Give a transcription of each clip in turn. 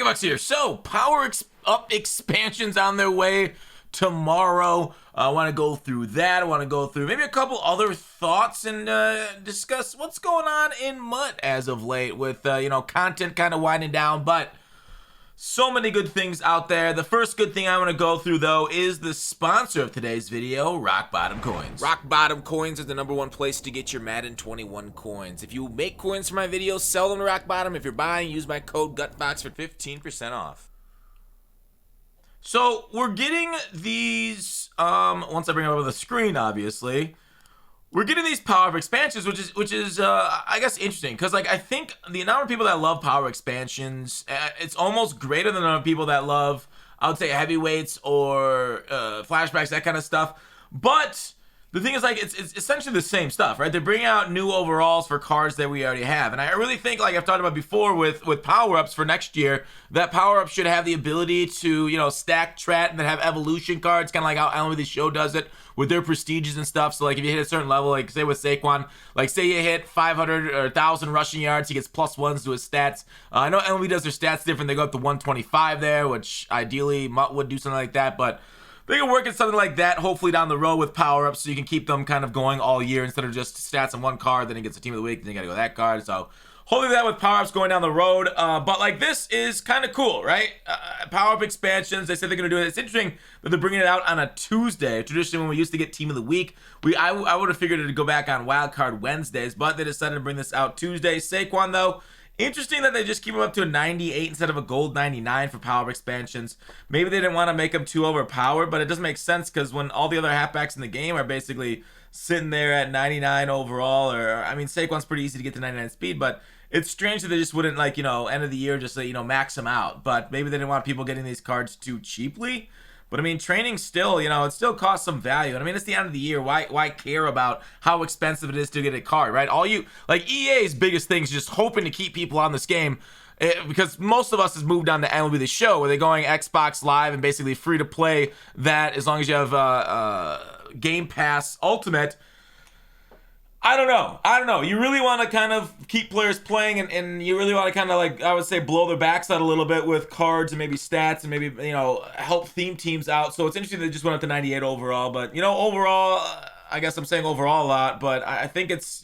Bucks here. So, Up expansions on their way tomorrow. I want to go through that. I want to go through maybe a couple other thoughts and discuss what's going on in MUT as of late with, content kind of winding down, but so many good things out there. The first good thing I want to go through, though, is the sponsor of today's video, Rock Bottom Coins. Rock Bottom Coins is the #1 place to get your Madden 21 coins. If you make coins for my videos, sell them to Rock Bottom. If you're buying, use my code GUTBOX for 15% off. So we're getting these, once I bring it over the screen, obviously, we're getting these power expansions, which is I guess interesting, because I think the amount of people that love power expansions, it's almost greater than the number of people that love, I would say, heavyweights or flashbacks, that kind of stuff. But the thing is, it's essentially the same stuff, right? They're bringing out new overalls for cards that we already have. And I really think, like I've talked about before with power-ups for next year, that power-up should have the ability to, stack Trat and then have evolution cards, kind of like how MLB The Show does it with their prestiges and stuff. So, if you hit a certain level, say with Saquon, say you hit 500 or 1,000 rushing yards, he gets +1s to his stats. I know MLB does their stats different. They go up to 125 there, which ideally Mutt would do something like that, but they can work at something like that, hopefully down the road with power-ups, so you can keep them kind of going all year instead of just stats on one card, then he gets a team of the week, then you gotta go that card. So hopefully that with power-ups going down the road. But this is kind of cool, right? Power-up expansions, they said they're gonna do it. It's interesting that they're bringing it out on a Tuesday. Traditionally, when we used to get team of the week, I would have figured it to go back on wild card Wednesdays, but they decided to bring this out Tuesday. Saquon, though, interesting that they just keep him up to a 98 instead of a gold 99 for power expansions. Maybe they didn't want to make him too overpowered, but it doesn't make sense because when all the other halfbacks in the game are basically sitting there at 99 overall, Saquon's pretty easy to get to 99 speed, but it's strange that they just wouldn't, end of the year just, max him out. But maybe they didn't want people getting these cards too cheaply. But training still, it still costs some value. And it's the end of the year. Why care about how expensive it is to get a card, right? EA's biggest thing is just hoping to keep people on this game, because most of us has moved on to MLB The Show, where they're going Xbox Live and basically free to play that as long as you have Game Pass Ultimate. I don't know. You really want to kind of keep players playing, and you really want to kind of, I would say, blow their backside a little bit with cards and maybe stats and maybe, help theme teams out. So it's interesting they just went up to 98 overall. But, overall, I guess I'm saying overall a lot, but I think it's,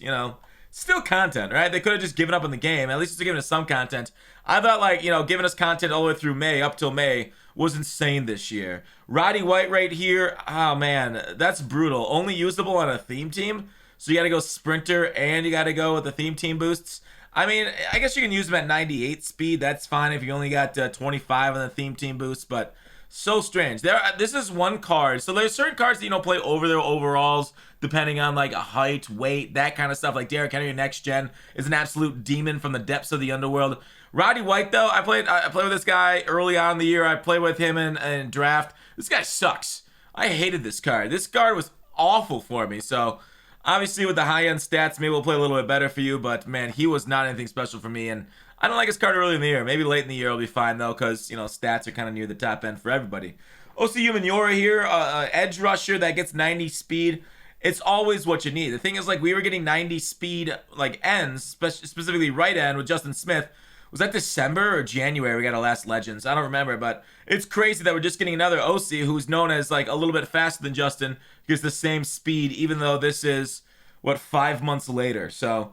still content, right? They could have just given up on the game. At least it's giving us some content. I thought, giving us content all the way through May, up till May, was insane this year. Roddy White right here, oh, man, that's brutal. Only usable on a theme team. So you got to go sprinter and you got to go with the theme team boosts. I guess you can use them at 98 speed. That's fine if you only got 25 on the theme team boosts, but so strange. This is one card. So there's certain cards that, play over their overalls depending on a height, weight, that kind of stuff. Like Derrick Henry Next Gen is an absolute demon from the depths of the underworld. Roddy White, though, I played with this guy early on in the year. I played with him in draft. This guy sucks. I hated this card. This card was awful for me. So obviously, with the high-end stats, maybe we'll play a little bit better for you, but, man, he was not anything special for me, and I don't like his card early in the year. Maybe late in the year will be fine, though, because, stats are kind of near the top end for everybody. OCU Manura here, edge rusher that gets 90 speed. It's always what you need. The thing is, we were getting 90 speed, ends, specifically right end with Justin Smith. Was that December or January we got our last Legends? I don't remember, but it's crazy that we're just getting another OC who's known as, a little bit faster than Justin, gets the same speed, even though this is, 5 months later. So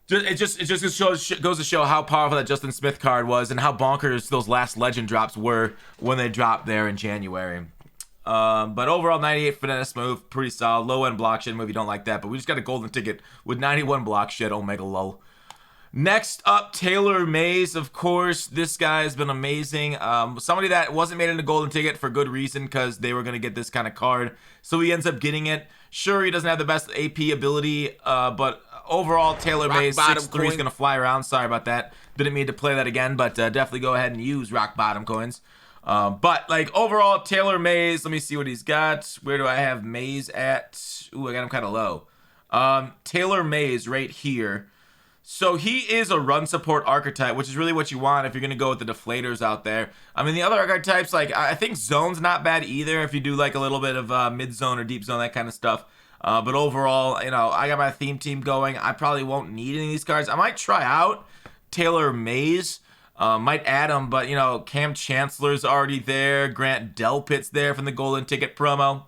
it just goes to show how powerful that Justin Smith card was and how bonkers those last Legend drops were when they dropped there in January. But overall, 98 finesse move, pretty solid. Low-end block shed move, you don't like that, but we just got a golden ticket with 91 block shed, Omega Low. Next up, Taylor Mays, of course. This guy has been amazing. Somebody that wasn't made into golden ticket for good reason, because they were going to get this kind of card. So he ends up getting it. Sure, he doesn't have the best AP ability, but overall, Taylor Mays, 6'3", is going to fly around. Sorry about that. Didn't mean to play that again, but definitely go ahead and use rock bottom coins. But overall, Taylor Mays, let me see what he's got. Where do I have Mays at? Ooh, I got him kind of low. Taylor Mays right here. So he is a run support archetype, which is really what you want if you're going to go with the deflators out there. The other archetypes, I think zone's not bad either if you do a little bit of mid zone or deep zone, that kind of stuff. But overall, I got my theme team going. I probably won't need any of these cards. I might try out Taylor Mays Might add him, but you know, Cam Chancellor's already there. Grant Delpit's there from the Golden Ticket promo.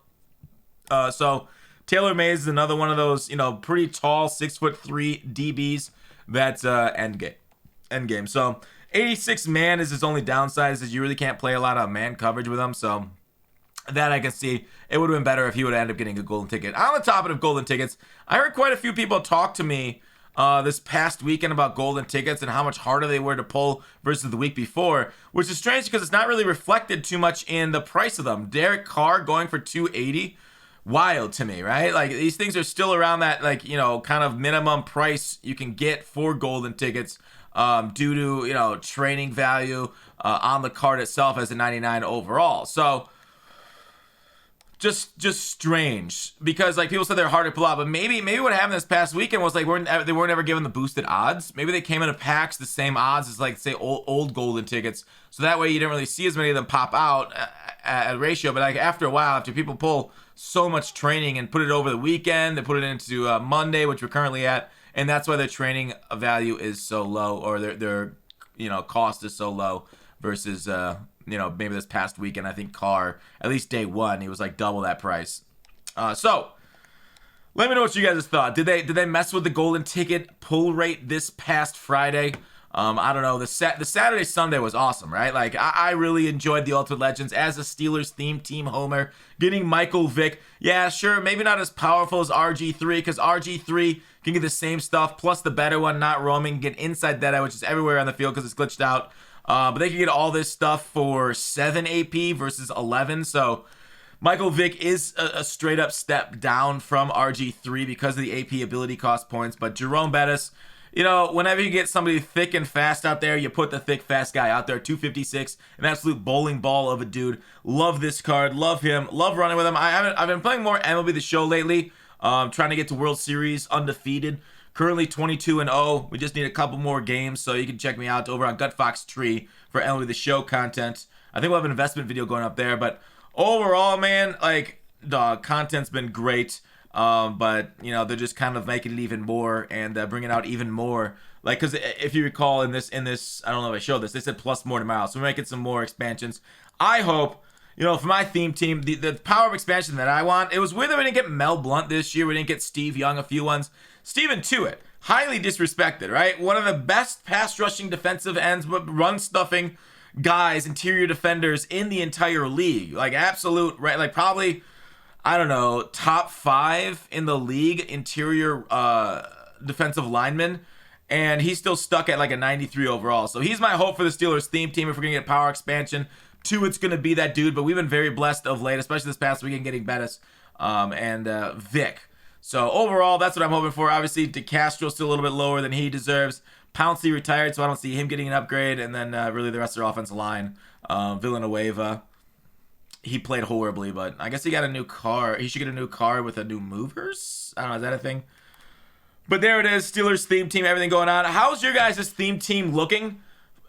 So Taylor Mays is another one of those, you know, pretty tall 6'3" DBs. That's end game. So 86 man is his only downside, is you really can't play a lot of man coverage with him. So that I can see. It would have been better if he would end up getting a golden ticket. On the topic of golden tickets, I heard quite a few people talk to me this past weekend about golden tickets and how much harder they were to pull versus the week before, which is strange because it's not really reflected too much in the price of them. Derek Carr going for 280, wild to me, right? Like, these things are still around that, like, you know, kind of minimum price you can get for golden tickets, due to, you know, training value on the card itself as a 99 overall. So just strange, because like people said they're hard to pull out, but maybe what happened this past weekend was like they weren't ever given the boosted odds. Maybe they came in a packs the same odds as, like, say old golden tickets, so that way you didn't really see as many of them pop out at ratio. But like after a while, after people pull so much training and put it over the weekend, they put it into Monday, which we're currently at, and that's why their training value is so low, or their you know, cost is so low versus you know, maybe this past weekend, I think Carr, at least day one, he was like double that price. So let me know what you guys thought. Did they mess with the golden ticket pull rate this past Friday? I don't know. The Saturday Sunday was awesome, right? Like, I really enjoyed the Ultimate Legends as a Steelers themed team homer. Getting Michael Vick, yeah, sure, maybe not as powerful as RG3, because RG3 can get the same stuff plus the better one, not roaming, get inside Deadeye, which is everywhere on the field because it's glitched out. But they can get all this stuff for 7 AP versus 11. So Michael Vick is a straight up step down from RG3 because of the AP ability cost points. But Jerome Bettis, you know, whenever you get somebody thick and fast out there, you put the thick, fast guy out there. 256, an absolute bowling ball of a dude. Love this card. Love him. Love running with him. I've been playing more MLB The Show lately. Trying to get to World Series undefeated. Currently 22-0. We just need a couple more games, so you can check me out over on Gutfox Tree for MLB The Show content. I think we'll have an investment video going up there, but overall, man, like, the content's been great. But you know, they're just kind of making it even more and bringing out even more. Like, because if you recall in this, I don't know if I showed this, they said plus more tomorrow, so we're making some more expansions. I hope, you know, for my theme team, the power of expansion that I want. It was weird that we didn't get Mel Blount this year. We didn't get Steve Young, a few ones. Steven Tuitt, highly disrespected, right? One of the best pass rushing defensive ends, but run stuffing guys, interior defenders in the entire league. Like, absolute, right? Like, probably, I don't know, top 5 in the league interior defensive lineman, and he's still stuck at like a 93 overall. So he's my hope for the Steelers theme team if we're gonna get power expansion. Tuitt's gonna be that dude, but we've been very blessed of late, especially this past weekend, getting Bettis and Vic. So overall, that's what I'm hoping for. Obviously, DeCastro's still a little bit lower than he deserves. Pouncey retired, so I don't see him getting an upgrade, and then really the rest of their offensive line, Villanueva. He played horribly, but I guess he got a new car. He should get a new car with a new movers. I don't know, is that a thing? But there it is, Steelers theme team, everything going on. How's your guys' theme team looking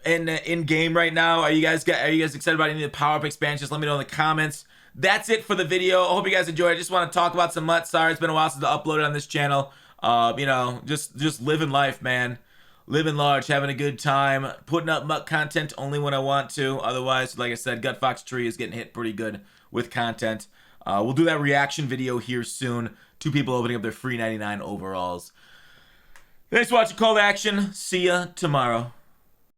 in game right now? Are you guys excited about any of the power-up expansions? Let me know in the comments. That's it for the video. I hope you guys enjoyed. I just want to talk about some MUT. Sorry, it's been a while since I uploaded on this channel. You know, just living life, man. Living large, having a good time, putting up MUT content only when I want to. Otherwise, like I said, Gutfox Tree is getting hit pretty good with content. We'll do that reaction video here soon. 2 people opening up their free 99 overalls. Thanks for watching Call to Action. See ya tomorrow.